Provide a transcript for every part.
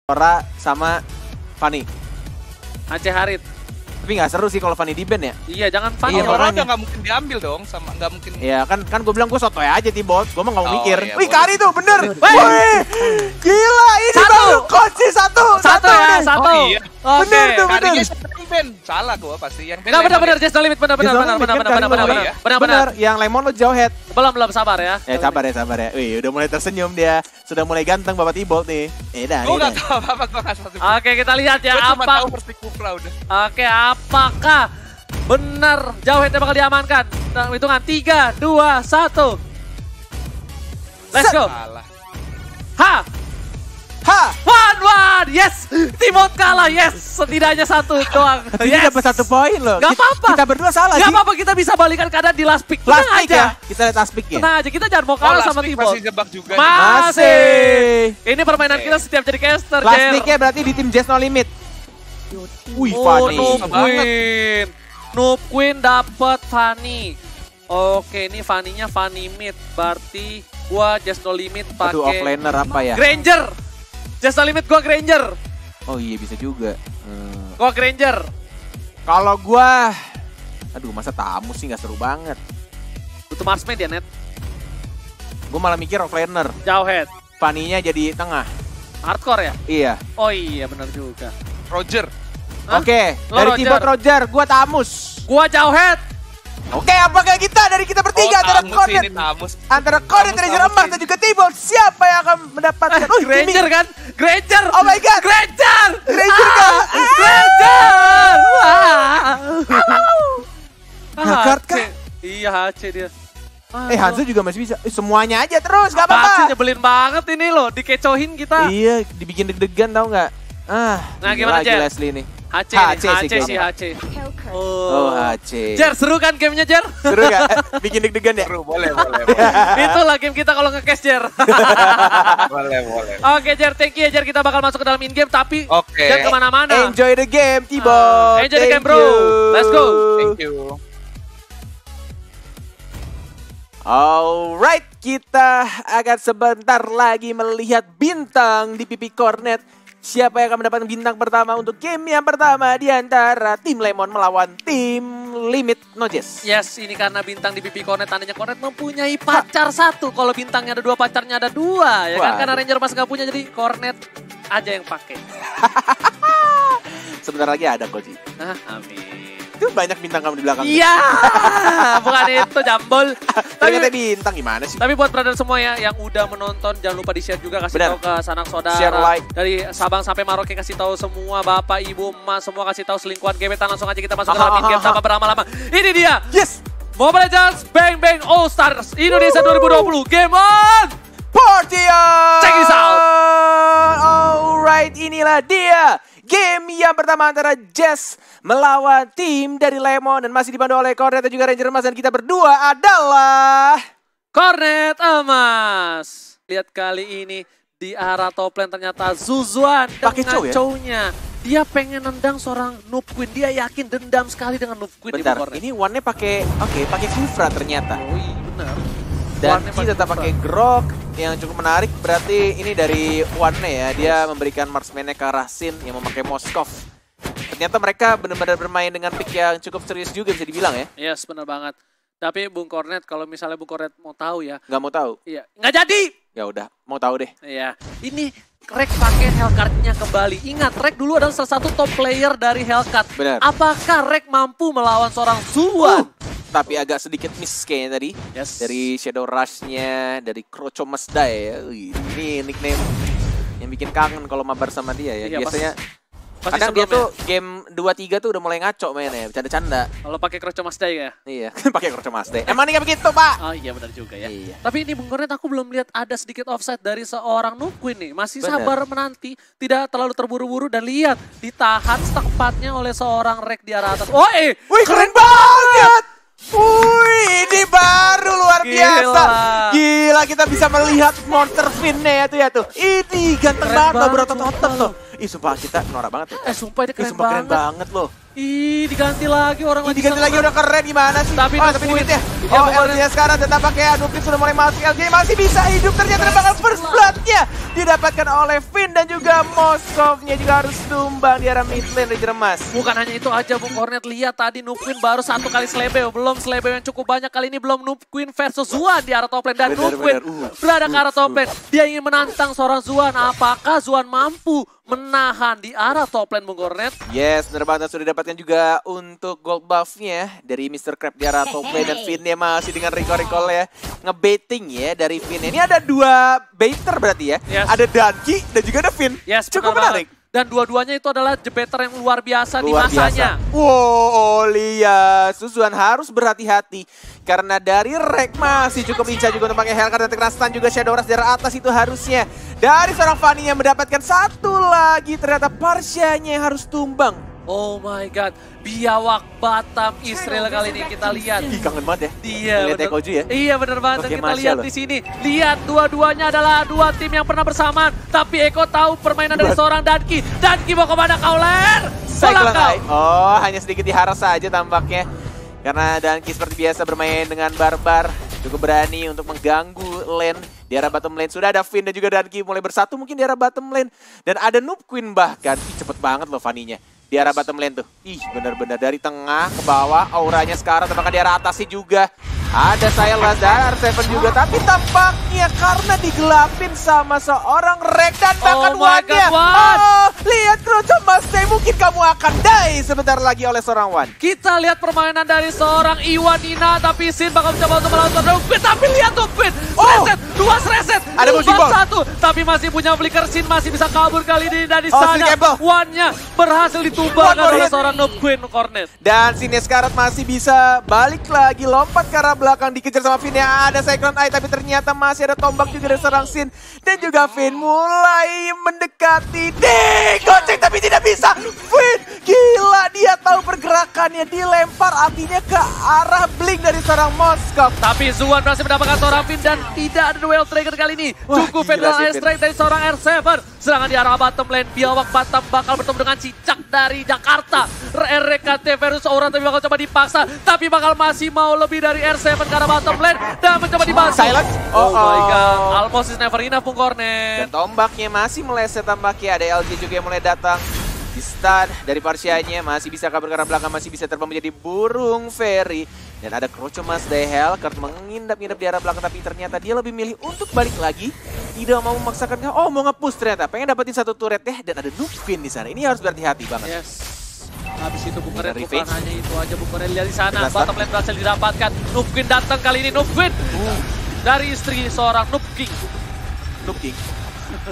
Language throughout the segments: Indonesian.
Ora sama Fanny. Aceh Harit. Tapi nggak seru sih kalau Fanny di band ya. Iya, jangan Fanny. Iya, Ora makanya. udah nggak mungkin diambil dong, sama nggak mungkin. Iya kan gue bilang gue sotoy aja T-Bot. Gue mah nggak mau Oh, mikir. iya, Wih boleh. Kari tuh bener. Wih. Wih, gila ini Satu. baru kunci satu Ya, nih. satu. Oh, iya. Oke. Bener tuh, bener. Tadinya siapa yang band? Salah gua pasti. Yang band Enggak Lemon benar-benar ya? Just No Limit benar-benar Just No Limit, benar-benar kan, benar-benar Kari. iya. benar-benar. Yang Lemon lo Jawhead. Belum sabar ya. Sabar ya. Wih udah mulai tersenyum dia. Sudah mulai ganteng Bapak T-Bot nih. Dah. Gua nggak tahu apa-apa, gua nggak tahu. Oke, kita lihat ya Gua cuma apa. tahu Persik Kufra udah. Oke, apakah benar Jawheadnya bakal diamankan? Dalam hitungan 3, 2, 1. Let's go. Salah. Ha! Ha! 1-1, yes! T-Bot kalah, yes! Setidaknya satu doang. Ini Yes! dapat 1 poin loh. Gak apa-apa. Kita berdua salah Gak sih. apa-apa, kita bisa balikan keadaan di last pick. Last Tenang pick aja. ya. Kita lihat last pick ya. Tenang aja, kita jangan mau Oh, kalah last sama pick T-Bot. masih jebak juga. Masih. Ini permainan kita setiap jadi caster, Last Jer. picknya berarti di tim Just No Limit. Wih Oh, Fanny. Noob Susah banget. Queen. Noob Queen dapat Fanny. Oke, ini Fanny-nya Fanny mid. Berarti gua Just No Limit Aduh pakai offlaner apa ya? Granger. Just No Limit gua Granger. Oh iya bisa juga. Gua Granger. Kalau gua, aduh masa tamu sih nggak seru banget. Butuh marksman ya, Net. Gua malah mikir offlaner. Jawhead. Fanny-nya jadi tengah. Hardcore ya? Iya. Oh iya, benar juga. Roger. Hah? Oke, Lo dari Roger. T-Bot Roger, gua Tamus. Gua Jawhead. Oke, apakah kita dari kita bertiga antara Tamus Cornet, ini, Tamus. antara Cornet Tamus, Ranger Tamus Emas ini. dan juga T-Bot, siapa yang akan mendapatkan? Oh, Granger kan? Granger. Oh my god. Granger. Granger kan? Granger. Haggard kah? Iya, HC dia. Hanzo juga masih bisa. Semuanya aja terus, gak Apaan sih, apa-apa. nyebelin banget ini loh, dikecohin kita. Iya, dibikin deg-degan tau nggak? Nah, gimana, lagi Jer? Leslie nih. HC HC nih, sih HC sih, kayaknya. HC. Oh, HC. Jer, seru kan gamenya, Jer? Seru gak? Bikin deg-degan ya? Seru, boleh. Itulah game kita kalau nge-cash, Jer. boleh. Oke, Jer, thank you ya, Jer. Kita bakal masuk ke dalam in-game, tapi Oke. jangan kemana-mana. Enjoy the game, T-Bot. Enjoy the game, Thank bro. you. Let's go. Thank you. Alright, kita akan sebentar lagi melihat bintang di pipi Cornet. Siapa yang akan mendapatkan bintang pertama untuk game yang pertama di antara tim Lemon melawan tim Limit Nojes. Yes, ini karena bintang di pipi Cornet, tandanya Cornet mempunyai pacar satu. Kalau bintangnya ada 2, pacarnya ada 2. Ya kan, Waduh. karena Ranger Mas nggak punya, jadi Cornet aja yang pakai. Sebentar lagi ada Koji. Nah, amin. Itu banyak bintang kamu di belakang. Iya, bukan itu jambol. Tapi katanya bintang gimana sih? Tapi buat brother semua ya yang udah menonton, jangan lupa di-share juga, kasih Benar. tahu ke sanak saudara. Share, like. Dari Sabang sampai Maroke, kasih tahu semua bapak, ibu, emak, semua kasih tahu selingkuhan gebetan. Langsung aja kita masuk ke dalam game tanpa berlama-lama. Ini dia, Yes! Mobile Legends Bang Bang All Stars Indonesia 2020. Game on! Party on! Check this out. Alright, inilah dia. Game yang pertama antara Jess melawan tim dari Lemon. Dan masih dipandu oleh Cornet dan juga Ranger Emas. Dan kita berdua adalah... Cornet Emas. Lihat kali ini di arah top lane ternyata Zuzuan Pakai dengan cow ya? cownya. Dia pengen nendang seorang Noob Queen. Dia yakin dendam sekali dengan Noob Queen. Bentar, Ibu Cornet. ini one-nya pakai... Oke, pakai Kufra ternyata. Oh iya benar. Dan One-nya Ci tetap pakai Grok. Yang cukup menarik berarti ini dari one-nya ya. Dia memberikan marksman-nya ke arah Sin yang memakai Moskov. Ternyata mereka benar-benar bermain dengan pick yang cukup serius juga bisa dibilang ya. Yes, benar banget. Tapi Bung Cornet, kalau misalnya Bung Cornet mau tahu ya. Nggak mau tahu? Iya, nggak jadi. Ya udah, mau tahu deh. Iya, ini Rek pakai Hellcard-nya kembali. Ingat, Rek dulu adalah salah satu top player dari Hellcard. Benar. Apakah Rek mampu melawan seorang Zuan? Tapi agak sedikit miss kayaknya tadi. Yes. Dari Shadow Rush-nya, dari Krocho Masdai ya. Wih, ini nickname yang bikin kangen kalau mabar sama dia ya. Iya, Biasanya pasti kadang dia sebelumnya. tuh game 2-3 tuh udah mulai ngaco mainnya, bercanda-canda. Kalau pakai Krocho Masdai ya? Iya, pakai Krocho Masdai. Emang nggak begitu, Pak? Oh iya benar juga ya. Iya. Tapi ini Bung Cornet aku belum lihat ada sedikit offside dari seorang Noob Queen nih. Masih Benar. sabar menanti, tidak terlalu terburu-buru dan lihat ditahan tepatnya oleh seorang Rek di arah atas. Oh Wih, keren banget! Wih, ini baru luar Gila. biasa. Gila, kita bisa melihat monster fin-nya ya tuh. Ini ganteng Keren banget loh, banget, berotot-otot sumpah tuh. Ih, sumpah kita norak banget ya. sumpah ini Ih, keren sumpah keren banget. banget loh. Ih, diganti lagi orang Ini lagi. diganti lagi udah keren gimana sih? Tapi oh, Noob tapi Queen. ya. Iya, Oh, pokoknya. LG sekarang tetap pakai Adukit sudah mulai masuk. LG masih bisa hidup ternyata bakal first blood-nya. didapatkan oleh Finn dan juga Moskov-nya juga harus tumbang di arah mid lane Ranger Emas. Bukan hanya itu aja Bung Cornet, lihat tadi Noob Queen baru satu kali slebeo, belum slebeo yang cukup banyak kali ini, belum Noob Queen versus Zuan di arah top lane dan Noob Queen berada ke arah top lane. Dia ingin menantang seorang Zuan, apakah Zuan mampu menahan di arah top lane Bung Cornet? Yes, benar banget, sudah didapatkan juga untuk gold buff-nya dari Mr. Crab di arah top lane dan Finn-nya masih dengan recall ya, ngebaiting ya dari Finn. Ini ada dua baiter berarti ya, Yes. ada Danki dan juga ada Finn. Yes, cukup benar menarik. banget. Dan dua-duanya itu adalah jebeter yang luar biasa di masanya. Wow, lihat Suzuan harus berhati-hati karena dari Rek masih cukup lincah juga untuk pakai Hellcat dan kena stun juga Shadow Rush dari atas itu harusnya. Dari seorang Fanny yang mendapatkan satu lagi, ternyata Parsyanya yang harus tumbang. Oh my god, biawak Batam Israel kali ini kita lihat. Ih, kangen banget ya. Iya, lihat bener. Ekoju ya. Iya bener banget, dan Oke, kita Masya lihat loh. di sini. Lihat dua-duanya adalah dua tim yang pernah bersamaan. Tapi Eko tahu permainan dari seorang Danki. Danki mau kemana kau, Ler? Pulang kau. Oh, hanya sedikit diharas saja tampaknya. Karena Danki seperti biasa bermain dengan barbar. Cukup berani untuk mengganggu lane. Di arah bottom lane sudah ada Finn dan juga Danki mulai bersatu mungkin di arah bottom lane. Dan ada Noob Queen bahkan. Ih, cepet banget loh Fanny-nya. Di arah bottom lane tuh. Ih, benar-benar dari tengah ke bawah. Auranya sekarang tampaknya di arah atasnya juga. Ada Sylas dan R7 juga. Tapi tampaknya karena digelapin sama seorang Rek dan bahkan Oh my Wan-nya. God, Wan. Oh, lihat Kroco Mustang. Mungkin kamu akan die sebentar lagi oleh seorang Wan. Kita lihat permainan dari seorang Iwan Nina, tapi Sin bakal mencoba untuk melawan Noob Queen. Tapi lihat Noob Queen, reset, dua reset, Ada bouncing ball. satu. Tapi masih punya flicker, Sin masih bisa kabur kali ini dari Oh, sana. Sleekable. One-nya berhasil ditumbangkan One more oleh hit. seorang Noob Queen Cornet. Dan Sines Karat masih bisa balik lagi, lompat ke arah belakang, dikejar sama Finn yang ada Cyclone Eye, tapi ternyata masih ada tombak juga dari serang Sin. Dan juga Finn mulai mendekati, digoceng tapi tidak bisa. Finn, gila, dia tahu pergerakannya, dilempar artinya ke arah blink dari seorang Moskov. Tapi Zuan berhasil mendapatkan seorang Finn dan tidak ada duel trigger kali ini. Wah, Cukup gila Federal sih, Air Finn. Strike dari seorang R7. Serangan di arah bottom lane. Biawak Batam bakal bertemu dengan Cicak dari Jakarta. RKT versus Aura tapi bakal coba dipaksa. Tapi bakal masih mau lebih dari R7 ke arah bottom lane. Dan mencoba dibantu. Silence. Oh my god. Almost is never enough Bung Cornet. Dan tombaknya masih meleset tampaknya, ada LG juga yang mulai datang. Di stun dari Parsyanya, masih bisa kabur ke arah belakang, masih bisa terbang menjadi burung fairy. Dan ada Kroco Mas Dehel, Hellcat mengindap-indap di arah belakang, tapi ternyata dia lebih milih untuk balik lagi. Tidak mau memaksakan, oh mau nge-push ternyata, pengen dapetin satu turret ya. Dan ada Noob Queen di sana, ini harus berhati-hati banget. Yes. Habis itu Bung Cornet Dari bukan Fate. hanya itu aja Bung Cornet, lihat di sana. Jelas, Bottom lane berhasil didapatkan. Noob Queen datang kali ini, Noob Queen. Dari istri seorang Noob King. Noob King.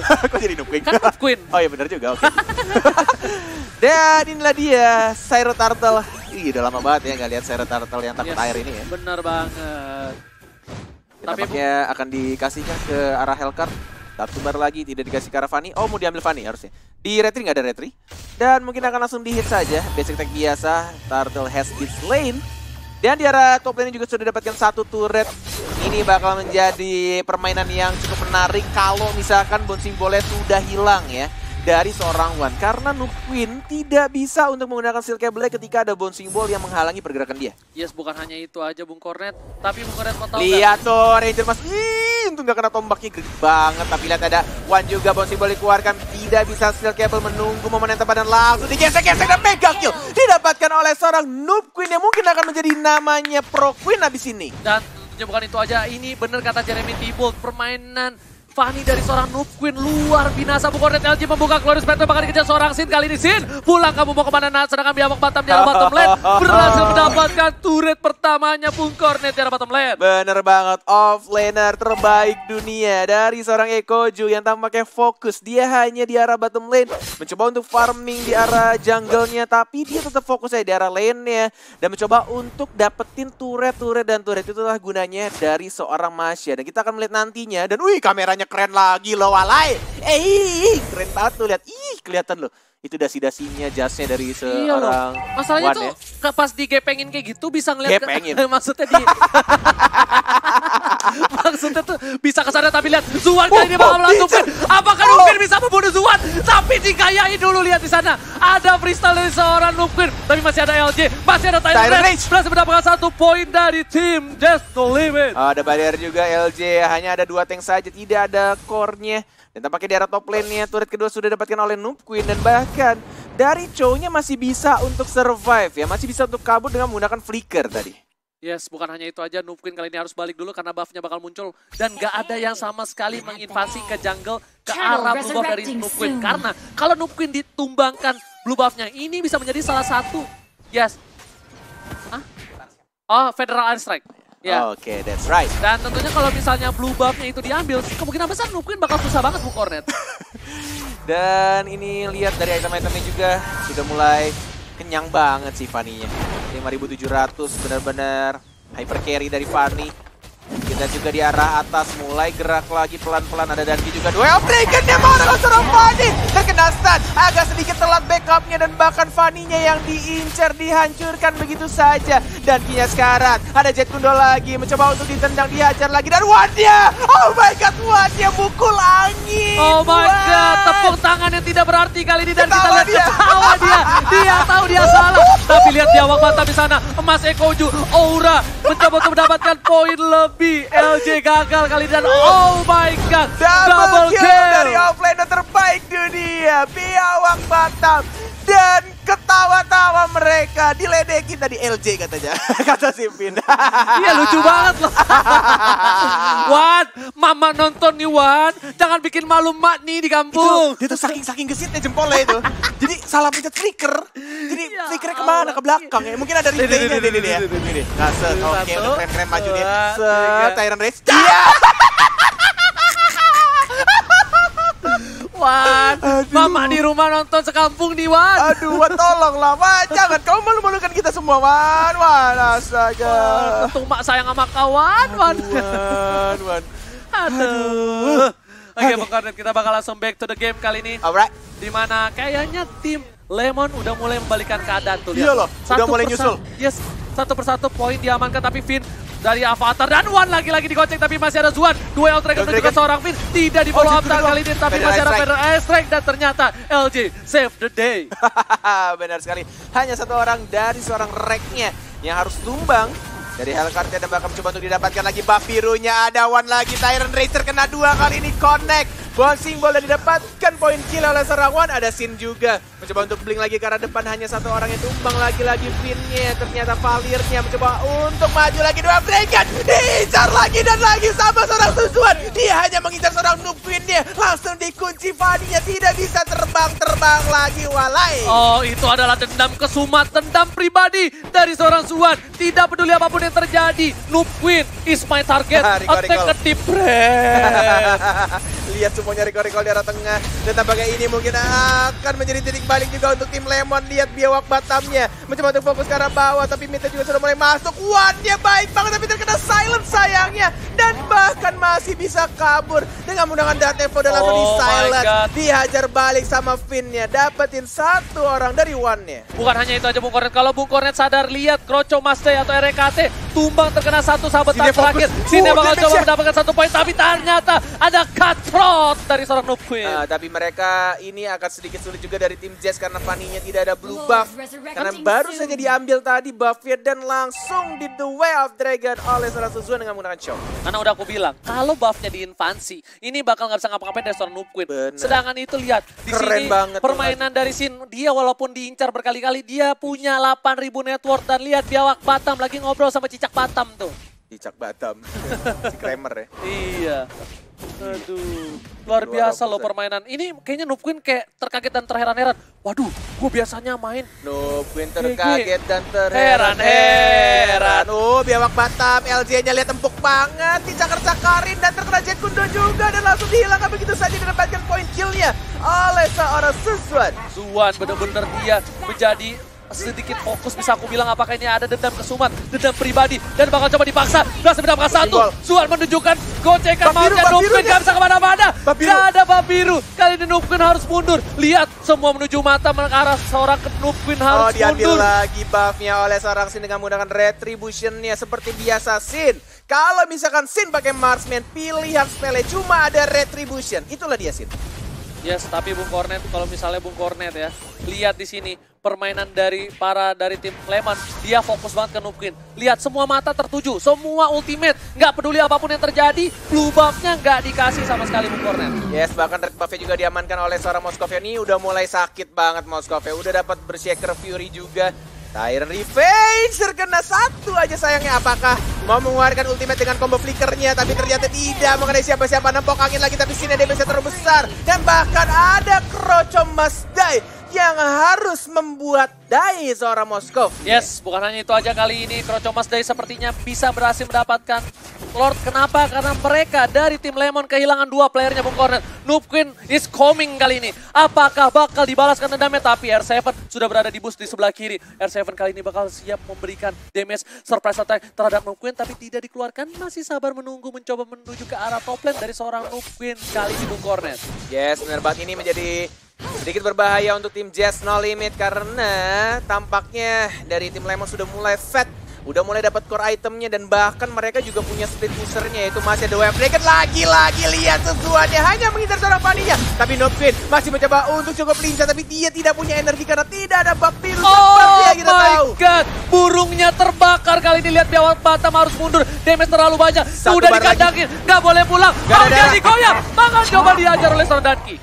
Kok jadi Noob King? Kan Noob Queen. Oh iya benar juga, oke. Dan inilah dia, Cyro Turtle. Ih, udah lama banget ya nggak lihat Cyro Turtle yang takut Yes, air ini ya. bener banget. Tapi Tampaknya akan dikasihkan ke arah Hellcat. Satu bar lagi, tidak dikasih ke arah Fanny. Oh, mau diambil Fanny harusnya. Di retri nggak ada retri. Dan mungkin akan langsung di hit saja. Basic attack biasa, Turtle has its lane. Dan di arah top lane juga sudah dapatkan satu turret. Ini bakal menjadi permainan yang cukup menarik kalau misalkan bouncing ball-nya sudah hilang ya dari seorang Wan. Karena Noob Queen tidak bisa untuk menggunakan Steel Cable ketika ada bouncing ball yang menghalangi pergerakan dia. yes, bukan hanya itu aja Bung Cornet. Tapi Bung Cornet mau tahu Lihat tuh Ranger Mas, untung gak kena tombaknya, gede banget. Tapi lihat ada Wan juga, bouncing ball dikeluarkan, tidak bisa Steel Cable, menunggu momen yang tepat dan langsung digesek-gesek dan mega kill didapatkan oleh seorang Noob Queen yang mungkin akan menjadi namanya Pro Queen abis ini. Dan tentunya bukan itu aja, ini bener kata Jeremy Thibault, permainan Fanny dari seorang Noob Queen luar binasa. Bung Cornet, LG membuka Glorious Phantom, bakal dikejar seorang Sin. Kali ini Sin, pulang kamu mau kemana? Nah, sedangkan Biawak Batam di arah bottom lane berhasil mendapatkan turret pertamanya Bung Cornet di arah bottom lane. Bener banget, offlaner terbaik dunia dari seorang Ekoju yang tampaknya fokus. Dia hanya di arah bottom lane, mencoba untuk farming di arah jungle-nya, tapi dia tetap fokus aja di arah lane-nya dan mencoba untuk dapetin turret, dan turret itulah gunanya dari seorang Masya. Dan kita akan melihat nantinya, dan wih, kameranya keren lagi loh, walai. Keren banget tuh, lihat. Ih, kelihatan loh. Itu dasi-dasinya, jasnya dari Iya loh. seorang Masalahnya Wan tuh ya. pas digepengin kayak gitu bisa ngeliat Gepengin. maksudnya di maksudnya tuh bisa kesana, tapi lihat Zuan kali ini bakal melakukan. Apakah Noob Queen bisa membunuh Zuan? Tapi digayain dulu, lihat di sana. Ada freestyle dari seorang Noob Queen, tapi masih ada LJ, masih ada Tyrant Rage. Berhasil mendapatkan 1 poin dari tim Just No Limit. Ada barrier juga LJ, hanya ada 2 tank saja, tidak ada core-nya. Dan tampaknya di arah top lane-nya turret kedua sudah didapatkan oleh Noob Queen. Dan bahkan dari Chow-nya masih bisa untuk survive ya. Masih bisa untuk kabur dengan menggunakan flicker tadi. Yes, bukan hanya itu aja, Noob Queen kali ini harus balik dulu karena buff-nya bakal muncul. Dan gak ada yang sama sekali menginvasi ke jungle ke arah blue buff dari Noob Queen. Karena kalau Noob Queen ditumbangkan blue buff-nya, ini bisa menjadi salah satu. Yes. Hah? Oh, Federal Iron Strike. Ya. Oke, that's right. Dan tentunya kalau misalnya blue buff-nya itu diambil, kemungkinan besar Noob Queen bakal susah banget Bu Cornet. Dan ini lihat dari item-itemnya juga sudah mulai kenyang banget sih Fanny-nya. 5.700 benar-benar hyper carry dari Fanny. Kita juga di arah atas mulai gerak lagi pelan-pelan, ada Danki juga. Duel Dragon-nya mau dengan seorang Fanny. Terkena stun, agak sedikit telat backupnya dan bahkan Fanny-nya yang diincar, dihancurkan begitu saja. Dankinya sekarang, ada Jet Kundo lagi, mencoba untuk ditendang, dihajar lagi. Dan Wan-nya, oh my god, Wan-nya mukul angin. Oh my god, tepuk tangan yang tidak berarti kali ini. Dan kita lihat ketawa dia tahu dia salah. Tapi lihat dia Biawak Batam di sana, emas Ekoju, Aura mencoba untuk mendapatkan poin lebih. LJ gagal kali dan oh my god, double kill dari offlaner terbaik dunia, Biawak Batam. Dan ketawa-tawa mereka, diledekin tadi LJ katanya, kata Simpin. Iya lucu banget loh. Wan, mama nonton nih Wan, jangan bikin malu mak nih di kampung. Dia tuh saking gesitnya jempolnya itu. Jadi salah pencet flicker. Jadi flickernya kemana? Ke belakang ya. Mungkin ada replay-nya nih. Ngaset, oke udah keren-keren maju dia. Tyrant Rage. Iya! Wan, mama di rumah nonton sekampung nih Wan. Aduh, Wan tolonglah Wan, jangan kau malu-malukan kita semua Wan. Astaga. Untung mak sayang sama kawan Wan. Wan. Aduh. Oke, Bang Cornet, kita bakal langsung back to the game kali ini. Alright. Dimana kayaknya tim Lemon udah mulai membalikan keadaan tuh. Iya loh, udah mulai nyusul. Yes, satu persatu poin diamankan tapi Finn dari Avatar dan Wan lagi-lagi digocek tapi masih ada Zuan. Duel Dragon dan juga seorang Finn tidak di follow up kali ini tapi masih ada Federal Ice Strike dan ternyata LJ save the day. Benar sekali, hanya satu orang dari seorang Rek-nya yang harus tumbang dari Hellcart dan bakal mencoba untuk didapatkan lagi buff birunya. Ada Wan lagi, Tyrant Racer kena dua kali ini connect. Bouncing ball dan didapatkan poin kill oleh seorang Wan. Ada Sin juga mencoba untuk blink lagi karena depan hanya satu orang yang tumbang lagi-lagi Finn-nya. Ternyata Valirnya mencoba untuk maju lagi, dua breakan. Diincar lagi dan lagi sama seorang Suzuan. Dia hanya mengincar seorang Noob Queen-nya. Langsung dikunci Fanny-nya, tidak bisa terbang lagi walai. Oh, itu adalah dendam kesumat, dendam pribadi dari seorang Zuan. Tidak peduli apapun yang terjadi, Noob Queen is my target. Attack ke deep breath. Lihat semuanya recall di arah tengah. Dan tampaknya ini mungkin akan menjadi titik balik juga untuk tim Lemon. Lihat Biawak Batamnya mencoba untuk fokus ke arah bawah. Tapi Mita juga sudah mulai masuk. Wan-nya baik banget tapi terkena silent sayangnya. Dan bahkan masih bisa kabur dengan menggunakan Datevo dan langsung di silent. Dihajar balik sama Finn-nya. Dapetin satu orang dari Wan-nya. Bukan hanya itu aja Bung Cornet. Kalau Bung Cornet sadar, lihat Kroco Masday atau RKT tumbang terkena satu sahabat terakhir. Sini bakal coba mendapatkan satu poin. Tapi ternyata ada cutthroat dari seorang Noob Queen. Tapi mereka ini akan sedikit sulit juga dari tim Jazz karena Fanny-nya tidak ada blue buff. Karena baru saja diambil tadi buff-nya dan langsung di The Way of Dragon oleh seorang Suzuan dengan menggunakan show. Karena udah aku bilang, kalau buff-nya diinvasi, ini bakal nggak bisa ngapa-ngapain dari seorang Noob Queen. Bener. Sedangkan itu lihat, di keren sini banget permainan dari Sin, dia walaupun diincar berkali-kali, dia punya 8.000 network. Dan lihat Biawak Batam lagi ngobrol sama Cicak Batam tuh. Cicak Batam, si Kramer ya. Iya. Aduh, luar biasa loh permainan. Ini kayaknya Noob Queen kayak terkaget dan terheran-heran. Waduh, gue biasanya main. Noob Queen terkaget dan terheran-heran. Biawak Batam, LJ-nya lihat empuk banget. Dicakar-cakarin dan terkena Jet Kundo juga. Dan langsung dihilangkan begitu saja didapatkan poin kill-nya oleh seorang Suzuan. Zuan bener-bener dia menjadi sedikit fokus, bisa aku bilang apakah ini ada dendam kesumat, dendam pribadi, dan bakal coba dipaksa. Berhasil mendapatkan satu. Zuan menunjukkan gocekan maunya Noob Queen gak bisa kemana-mana. Gak ada Babiru. Kali ini Noob Queen harus mundur. Lihat semua menuju mata mengarah seorang Noob Queen harus diambil mundur. Lagi buff-nya oleh seorang Sin dengan menggunakan Retribution-nya seperti biasa Sin. Kalau misalkan Sin pakai Marksman, pilihan spell-nya cuma ada Retribution. Itulah dia Sin. Yes, tapi Bung Cornet, kalau misalnya Bung Cornet ya, lihat di sini permainan dari tim Lemon, dia fokus banget ke Nupquin. Lihat semua mata tertuju, semua ultimate, nggak peduli apapun yang terjadi, blue buff-nya nggak dikasih sama sekali Bung Cornet. Yes, bahkan red buff-nya juga diamankan oleh seorang Moskov. Ini udah mulai sakit banget Moskov, udah dapat Berserker Fury juga. Tyrant Revenge terkena satu aja sayangnya. Apakah mau mengeluarkan ultimate dengan combo flickernya? Tapi ternyata tidak mengenai siapa-siapa. Nempok angin lagi tapi sini damage terbesar. Dan bahkan ada Krochomas Die yang harus membuat die seorang Moskov. Yes, bukan hanya itu aja kali ini Krochomas Die sepertinya bisa berhasil mendapatkan Lord. Kenapa? Karena mereka dari tim Lemon kehilangan 2 playernya Bung Cornet. Nupquin is coming kali ini. Apakah bakal dibalaskan dendamnya? Tapi R7 sudah berada di boost di sebelah kiri. R7 kali ini bakal siap memberikan damage surprise attack terhadap Nupquin, tapi tidak dikeluarkan. Masih sabar menunggu, mencoba menuju ke arah top lane dari seorang Nupquin kali ini Bung Cornet. Yes, benar banget, ini menjadi sedikit berbahaya untuk tim Jazz No Limit karena tampaknya dari tim Lemon sudah mulai fat. Udah mulai dapat core itemnya dan bahkan mereka juga punya split usernya, yaitu masih ada Wave Dragon. Lagi-lagi lihat sesuatunya hanya mengincar seorang Vaninya. Tapi Nupquin masih mencoba untuk cukup lincah, tapi dia tidak punya energi karena tidak ada bug biru seperti yang kita tahu. Oh my god, burungnya terbakar kali ini. Lihat Biawak Batam harus mundur, damage terlalu banyak. Sudah dikandangin, nggak boleh pulang. Mau jadi goyang, bakal coba diajar oleh seorang Danki.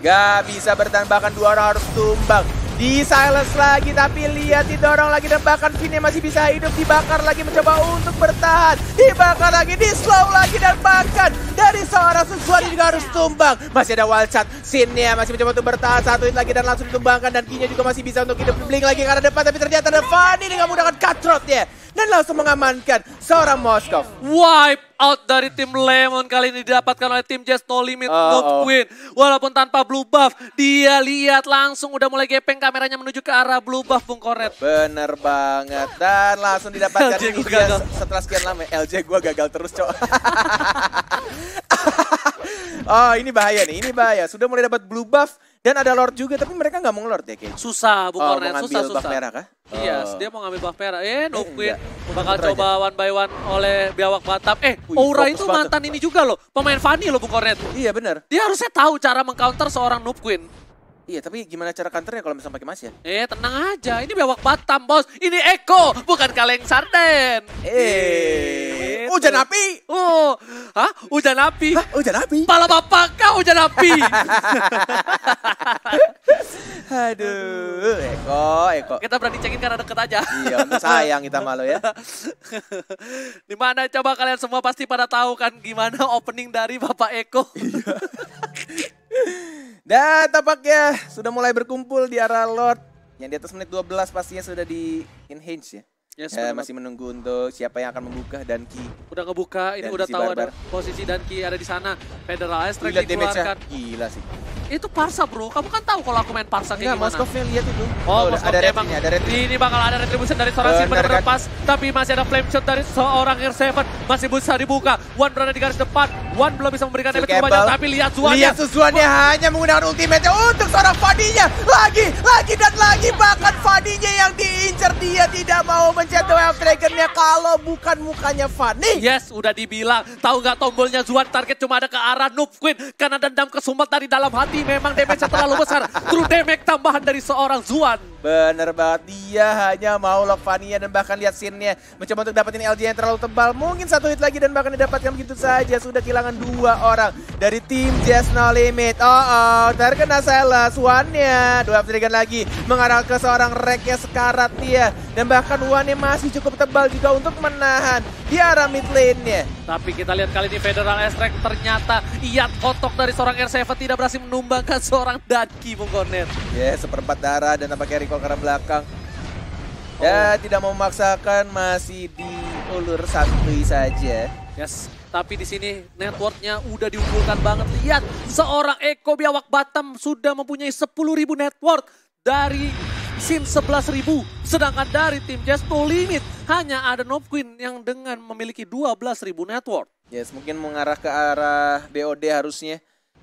Gak bisa bertahan, bahkan 2 orang harus tumbang. Di silence lagi, tapi lihat didorong lagi dan bahkan Vini masih bisa hidup. Dibakar lagi, mencoba untuk bertahan. Dibakar lagi, di slow lagi dan bahkan dari seorang Suzuari juga harus tumbang. Masih ada wild shot, Sinnya masih mencoba untuk bertahan. 1 hit lagi dan langsung ditumbangkan dan Kinya juga masih bisa untuk hidup. Blink lagi ke arah depan, tapi ternyata ada Fanny dengan menggunakan cutthroat-nya dan langsung mengamankan seorang Moskov. Wipe out dari tim Lemon kali ini didapatkan oleh tim Jazz No Limit. Nupquin walaupun tanpa blue buff, dia lihat langsung udah mulai gepeng kameranya menuju ke arah blue buff Bung Cornet. Bener banget, dan langsung didapatkan LJ ini gua dia gagal. setelah sekian lama. LJ gue gagal terus, cok. Oh, ini bahaya nih, ini bahaya. Sudah mulai dapat blue buff dan ada Lord juga, tapi mereka nggak mau Lord ya kayaknya. Susah Bung Cornet, mau ngambil susah. buff merah kah? Iya, dia mau ngambil buff merah. Nupquin enggak. bakal Bener coba one by one oleh Biawak Batam. Wih, Aura fokus itu banget. mantan ini juga loh, pemain Fanny loh Bung Cornet. Iya bener. Dia harusnya tahu cara mengcounter seorang Nupquin. Iya, tapi gimana cara counternya kalau misalnya pakai Mas ya? Tenang aja, ini Biawak Batam bos. Ini Eko, bukan Kaleng Sarden. Hujan api. Hujan api. Hujan api. Pala bapak kau hujan api. Aduh, Eko. Kita berani cekin karena deket aja. Iya, untuk sayang kita malu ya. Dimana coba kalian semua pasti pada tahu kan gimana opening dari Bapak Eko. Dan tampaknya sudah mulai berkumpul di arah Lord. Yang di atas menit 12 pastinya sudah di enhance ya. Yes, Masih menunggu untuk siapa yang akan membuka. Danki. Udah ngebuka, ini Dan udah si tahu Barbar. ada posisi Danki ada di sana. Federal Strike Lihat damage-nya. dikeluarkan. Gila sih. Itu Parsa bro, kamu kan tahu kalau aku main Parsa kayak Enggak, gimana. Moskovnya lihat itu. Moskov ada emang. retrinya, ada retri. Ini bakal ada retribution dari seorang Sin Bener, benar-benar kan? pas. Tapi masih ada flame shot dari seorang R7. Masih bisa dibuka. One berada di garis depan. One belum bisa memberikan damage Cable. banyak. Tapi lihat Zuannya. Lihat Suzuannya hanya menggunakan ultimate untuk seorang Fadinya. Lagi dan lagi. Bahkan Fadinya yang diincar. Dia tidak mau mencet Wave Dragon-nya kalau bukan mukanya Fani. Yes, udah dibilang. Tahu nggak tombolnya Zuan target cuma ada ke arah Nupquin. Karena dendam kesumat dari dalam hati. Memang damage-nya terlalu besar. True damage tambahan dari seorang Zuan. Bener banget, dia hanya mau lock Vania dan bahkan lihat scene-nya. Mencoba untuk dapetin LJ yang terlalu tebal. Mungkin 1 hit lagi dan bahkan didapatkan begitu saja. Sudah kehilangan 2 orang dari tim Jazz No Limit. Terkena silence. One-nya, 2 Dragon lagi mengarah ke seorang Rek-nya sekarat dia. Dan bahkan One-nya masih cukup tebal juga untuk menahan di arah mid lane-nya. Tapi kita lihat kali ini Federal Strike ternyata iat kotok dari seorang R7 tidak berhasil menumbangkan seorang Danki Bung Cornet. Seperempat darah dan tampaknya recall ke arah belakang. Ya, tidak mau memaksakan, masih diulur santuy saja. Yes, tapi di sini networknya udah diunggulkan banget. Lihat, seorang Eko Biawak Batam sudah mempunyai 10.000 network dari Sin 11.000. Sedangkan dari tim Jazz No Limit hanya ada Nupquin yang dengan memiliki 12.000 network. Yes, mungkin mengarah ke arah BOD harusnya.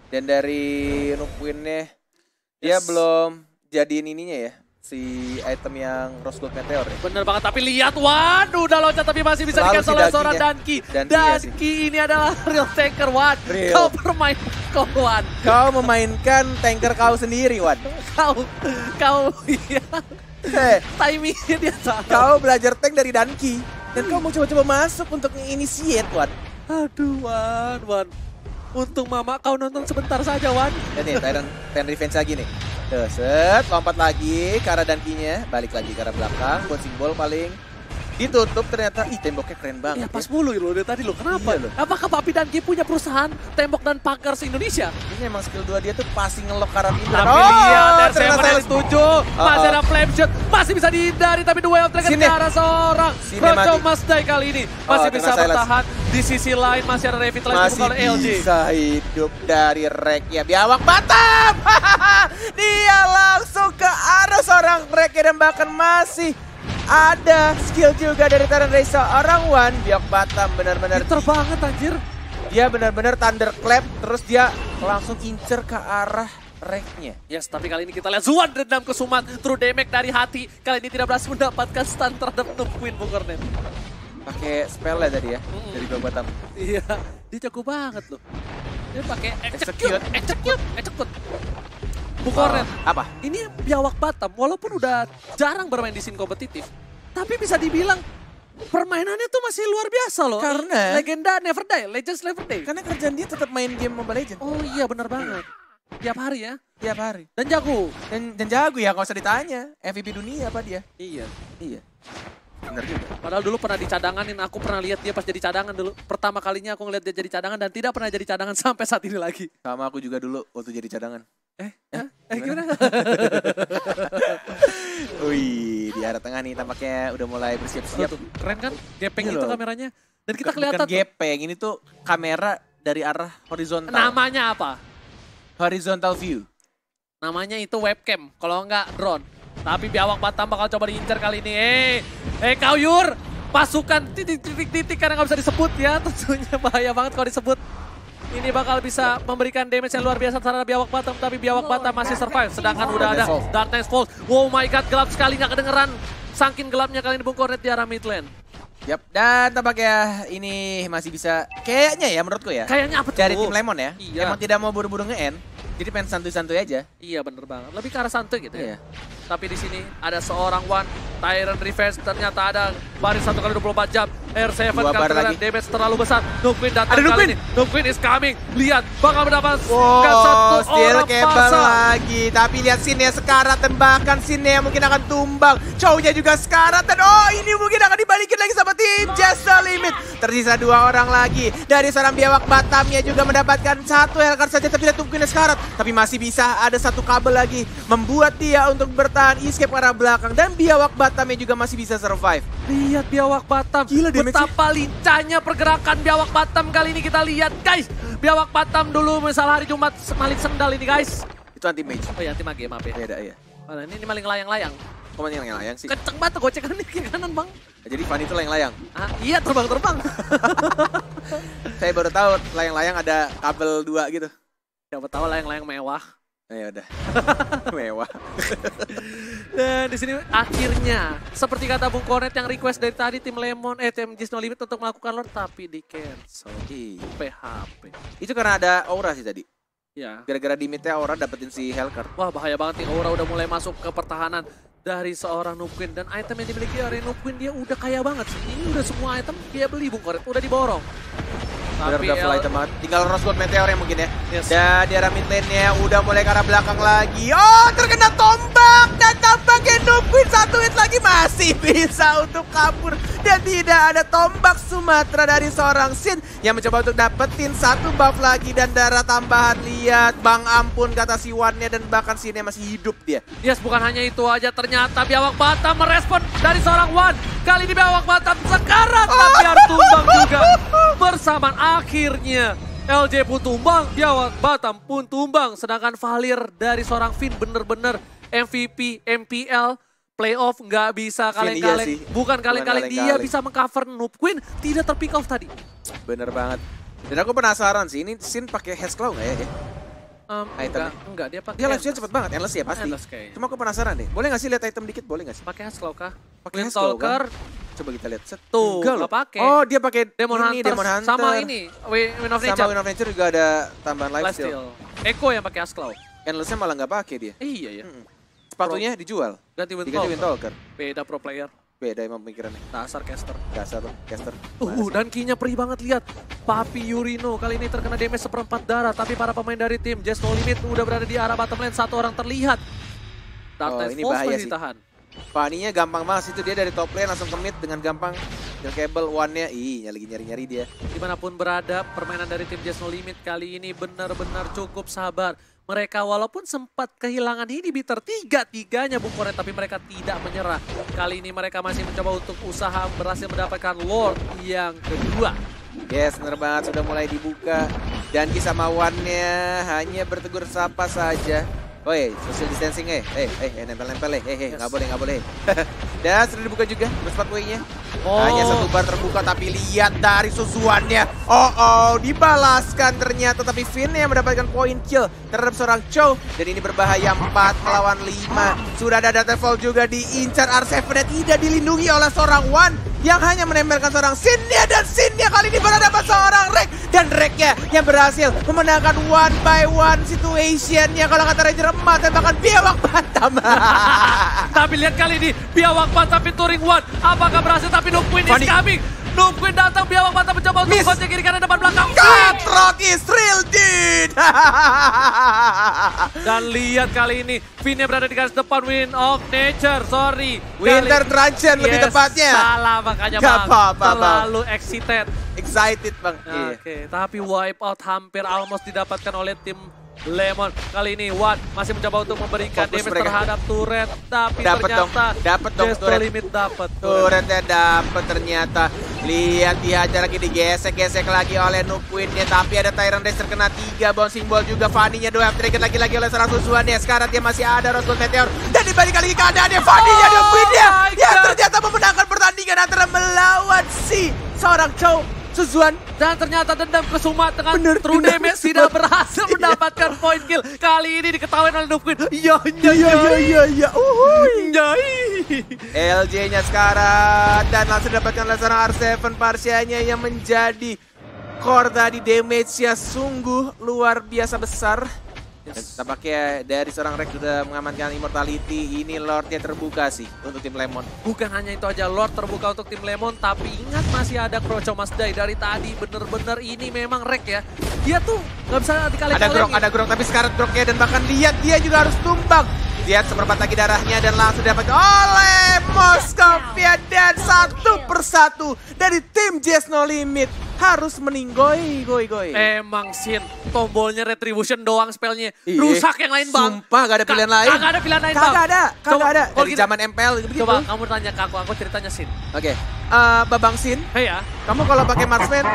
Dan dari Nupquin-nya, dia belum jadiin ininya ya. Si item yang Rose Gold Meteor ya. Bener banget, tapi lihat, waduh udah loncat tapi masih bisa Selalu dikasih si oleh Danki seorang ya. Danki. Danki ya sih. Danki ini adalah real tanker, Wan. Real. Kau bermain kau Wan. Kau memainkan tanker kau sendiri, Wan. Kau iya. Hei, Timingnya dia salah. kau belajar tank dari Danki. Dan kau mau coba-coba masuk untuk initiate, Wan. Aduh Wan. Untung mama kau nonton sebentar saja Wan. Dan nih, Tyrant revenge lagi nih. Tuh, set, lompat lagi ke arah Dankinya. Balik lagi ke arah belakang, bouncing ball paling. Ditutup ternyata, temboknya keren banget. Iya pas mulu loh dari tadi loh. Kenapa? Iya loh. Apakah Papi dan Ki punya perusahaan tembok dan pagar se-Indonesia? Ini emang skill 2 dia tuh passing ngelok ke arah pintu. Tapi lihat dari ternyata Seven setuju. Masih ada flame shot. Masih bisa dihindari tapi The Way of Dragon Sini. ke arah seorang Sini Rojo mati. Masdai kali ini. Masih terkena bisa silence. bertahan. Di sisi lain masih ada revitalize Masih oleh LG. bisa hidup dari Rek ya. Biawak Batam. Dia langsung ke arah seorang Rek dan bahkan masih ada skill juga dari Tyrant dari seorang Wan. Biawak Batam benar-benar Pinter banget anjir. dia benar-benar thunderclap terus dia langsung incer ke arah Reknya. Yes, tapi kali ini kita lihat Zuan dendam ke Sumat. True damage dari hati. Kali ini tidak berhasil mendapatkan stun terhadap Noob Queen Bung Kornet. Pakai spell ya tadi ya dari Biawak Batam. Iya, dia jago banget loh. Dia pakai Execute. execute. Bung Kornet. Apa? Ini Biawak Batam walaupun udah jarang bermain di scene kompetitif, tapi bisa dibilang permainannya tuh masih luar biasa loh. Karena- legenda never die, legends never die. Karena kerjaan dia tetap main game Mobile Legends Oh iya benar banget. Tiap hari ya. tiap hari. Dan jago. Dan jago ya, nggak usah ditanya. MVP dunia apa dia? Iya. Iya. Bener juga. Padahal dulu pernah dicadanganin, aku pernah lihat dia pas jadi cadangan dulu. Pertama kalinya aku ngeliat dia jadi cadangan dan tidak pernah jadi cadangan sampai saat ini lagi. Sama aku juga dulu waktu jadi cadangan. Gimana? Wih, di arah tengah nih tampaknya udah mulai bersiap-siap. Tuh, keren kan? Gepeng Iya itu loh. kameranya. Dan kita Bukan kelihatan tuh, gepeng, ini tuh kamera dari arah horizontal. namanya apa? Horizontal view. Namanya itu webcam, kalau enggak drone. Tapi Biawak Batam bakal coba diincar kali ini. Kau Yur, pasukan titik-titik karena nggak bisa disebut ya. Tentunya bahaya banget kalau disebut. Ini bakal bisa memberikan damage yang luar biasa terhadap Biawak Batam. Tapi Biawak Batam masih survive. Sedangkan udah ada Darkness Falls. Oh my god, gelap sekali nggak kedengeran. Saking gelapnya kali ini Bung Kornet di arah mid lane. Yap, dan tampaknya ini masih bisa, kayaknya ya menurutku ya. Kayaknya apa tuh? Dari tim Lemon ya. Iya. Emang tidak mau buru-buru nge-end. Jadi pengen santuy-santuy aja. Iya bener banget. Lebih ke arah santuy gitu ya. Iya. Tapi di sini ada seorang One Tyrant Revenge, ternyata ada baris 1x24 jam. R7 Dua bar kali lagi. damage terlalu besar. Noob Queen datang Ada Noob kali Queen. ini. Noob Queen is coming. Lihat bakal mendapatkan Wow, satu still orang kebal pasang. lagi. Tapi lihat Sinnya sekarat dan bahkan Sinnya mungkin akan tumbang. Chow-nya juga sekarat dan ini mungkin akan dibalikin lagi sama tim Just the Limit. Tersisa 2 orang lagi. Dari seorang Biawak Batamnya juga mendapatkan 1 Hellcard saja tapi lihat Noob sekarat. Tapi masih bisa ada 1 kabel lagi. Membuat dia untuk bertahan escape ke arah belakang. Dan Biawak Batamnya juga masih bisa survive. Lihat Biawak Batam. Gila damage-nya. Betapa lincahnya pergerakan Biawak Batam kali ini kita lihat guys. Biawak Batam dulu misal hari Jumat maling sendal ini guys. Itu anti mage. Oh ya, tim mage maaf ya. Beda ya. Mana ini maling layang-layang. Kok main yang layang sih? Kenceng banget gocekannya ke kanan bang. Jadi Fanny itu layang-layang. Ah, iya terbang-terbang. Saya baru tahu layang-layang ada kabel 2 gitu. Siapa tahu layang-layang mewah. Ya udah. Mewah. Dan di sini akhirnya seperti kata Bung Kornet yang request dari tadi tim Lemon, tim Just No Limit untuk melakukan lord tapi di cancel. PHP. Itu karena ada aura sih tadi. Ya. Gara-gara di mid-nya aura dapetin si Hellcard. Wah bahaya banget nih, Aura udah mulai masuk ke pertahanan dari seorang Noob Queen. Dan item yang dimiliki oleh Noob Queen dia udah kaya banget sih. Ini udah semua item dia beli Bung Kornet, udah diborong. Benar-benar full item banget. Tinggal Rose Gold Meteor yang mungkin ya. Yes. Dan di arah mid lane-nya udah mulai ke arah belakang lagi. Oh, terkena tombak. Dan tampaknya Noob Queen 1 hit lagi masih bisa untuk kabur. Dan tidak ada tombak Sumatera dari seorang Sin yang mencoba untuk dapetin 1 buff lagi. Dan darah tambahan, lihat. Bang ampun kata si Wan-nya dan bahkan Sin-nya masih hidup dia. Yes, bukan hanya itu aja, ternyata Biawak Batam merespon dari seorang Wan. Kali ini Biawak Batam sekarat tapi harus tumbang juga. Bersamaan akhirnya LJ pun tumbang, Biawak Batam pun tumbang. Sedangkan Valir dari seorang Finn bener-bener MVP, MPL, playoff nggak bisa Finn iya kaleng-kaleng. sih. Bukan kaleng-kaleng, dia kaleng-kaleng. bisa mengcover Noob Queen, tidak terpick off tadi. Bener banget. Dan aku penasaran sih, ini Sin pakai Hexclaw nggak ya? Enggak, dia pakai Dia live-nya cepet banget, endless ya pasti. Endless kayaknya. Cuma aku penasaran deh. Boleh nggak sih lihat item dikit? Boleh nggak sih? pakai Hexclaw kah? Pakai Hexclaw kan? Coba kita lihat. Tuh, Enggak loh. nggak pakai. Oh, dia pakai Demon ini, Hunter Demon Hunter. sama ini, Wind of Sama Nature. Wind of Nature juga ada tambahan lifesteal. Lifesteal. Eko yang pakai Asclaw. Endless-nya malah nggak pakai dia. Iya ya. Sepatunya dijual. Ganti Diganti Windtalker. Windtalker. Beda pro player. Beda emang pemikirannya. Dasar caster. Dasar tuh, caster. Dan key-nya perih banget, lihat. Papi Yurino kali ini terkena damage seperempat darah. Tapi para pemain dari tim Just No Limit udah berada di arah bottom lane. Satu orang terlihat. Dark Knight ini Falls bahaya masih sih. ditahan. Fanny-nya gampang banget itu, dia dari top lane langsung commit dengan gampang. Yang cable one-nya, lagi nyari-nyari dia. Dimanapun berada, permainan dari tim Just No Limit kali ini benar-benar cukup sabar. Mereka walaupun sempat kehilangan inhibitor tiga-tiganya Bung Koret, tapi mereka tidak menyerah. Kali ini mereka masih mencoba untuk usaha berhasil mendapatkan Lord yang kedua. Yes, bener banget, sudah mulai dibuka. Dan sama one-nya hanya bertegur sapa saja. Woi, social distancing nempel-nempel nggak boleh. Dan sudah dibuka juga berspatway-nya. Hanya satu bar terbuka, tapi lihat dari susuannya. Dibalaskan ternyata, tapi Finn yang mendapatkan poin kill terhadap seorang Chow. Dan ini berbahaya 4 melawan 5. Sudah ada Datafall juga diincar R7, tidak dilindungi oleh seorang Wan yang hanya menempelkan seorang Sinnya, dan Sinnya kali ini berhadapan seorang Rek, dan Reknya yang berhasil memenangkan one by one situationnya. Kalau kata Ranger emas, tembakan biawak Batam. Tapi lihat kali ini biawak Batam pinturing one, apakah berhasil? Tapi Nukquin is coming. Nukquin datang, biawak Batam mencoba untuk kontak kiri kanan depan belakang. Katrok is real dead. Dan lihat kali ini Finn berada di garis depan. Wind of Nature, sorry. Winter Truncheon lebih tepatnya. Salah makanya Gak Bang. apa-apa, Bang. Terlalu excited. Bang. Oke, tapi wipe out hampir almost didapatkan oleh tim Lemon. Kali ini Wan masih mencoba untuk memberikan Fokus damage mereka. terhadap turret, tapi Dapat dong Just No turret. Limit dapat. Turretnya dapat ternyata. Lihat dihajar lagi, digesek-gesek lagi oleh Nukquin-nya. Tapi ada Tyrant Dash terkena 3. Bouncing Ball juga. Fanny-nya doang trigger lagi oleh seorang susuannya. Sekarang dia masih ada Rosebud Meteor. Dan dibalik lagi keadaannya Fanny-nya Nukquin-nya yang ternyata memenangkan pertandingan antara melawan si seorang Chow. Suzuan. Dan ternyata dendam kesumat dengan Bener, true dendam damage kesumat. tidak berhasil mendapatkan point kill. Kali ini diketahui oleh Nukquin. Iya. LJ-nya sekarang dan langsung dapatkan oleh seorang R7 Parsianya yang menjadi core tadi. Damage-nya sungguh luar biasa besar. Tampaknya dari seorang Rek sudah mengamankan Immortality. Ini Lord-nya terbuka sih untuk tim Lemon. Bukan hanya itu aja, Lord terbuka untuk tim Lemon, tapi ingat masih ada Kroco Masdai dari tadi. Bener-bener ini memang Rek ya. Dia tuh nggak bisa dikali-kali. Ada grok, tapi sekarang groknya dan bahkan lihat dia juga harus tumbang. Lihat seperempat lagi darahnya dan langsung dapat oleh Moskovia, dan satu persatu dari tim Just No Limit harus meninggoy. Emang Sin, tombolnya Retribution doang spellnya. Rusak yang lain Bang. Sumpah gak ada pilihan lain. Kagak ada pilihan lain Bang. Kagak ada. Kalau Dari gitu- zaman MPL begitu. Coba kamu tanya ke aku ceritanya Sin. Oke. Babang Sin, Hei ya, kamu kalau pakai marksman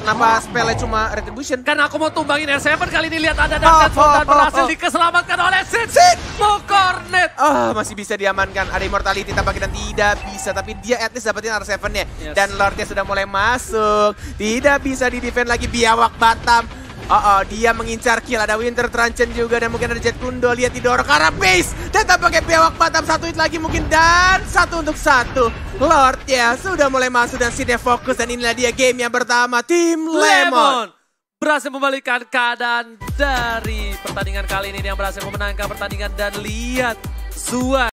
kenapa spellnya cuma Retribution? kan aku mau tumbangin R7 kali ini, lihat ada Dark Knight dan berhasil dikeselamatkan oleh Sin. Cornet. Masih bisa diamankan. Ada Immortality tampaknya dan tidak bisa. Tapi dia at least dapetin R7-nya. Yes. Dan Lordnya sudah mulai masuk. Tidak bisa di-defend lagi biawak Batam. Dia mengincar kill. Ada Winter Truncheon juga. Dan mungkin ada Jet Kundo. Lihat didorong ke arah base. Dan tampaknya biawak Batam satu hit lagi mungkin. Dan 1 untuk 1. Lordnya sudah mulai masuk dan Sidnya fokus. Dan inilah dia game yang pertama. Tim Lemon berhasil membalikkan keadaan dari pertandingan kali ini. Yang berhasil memenangkan pertandingan, dan lihat Zuan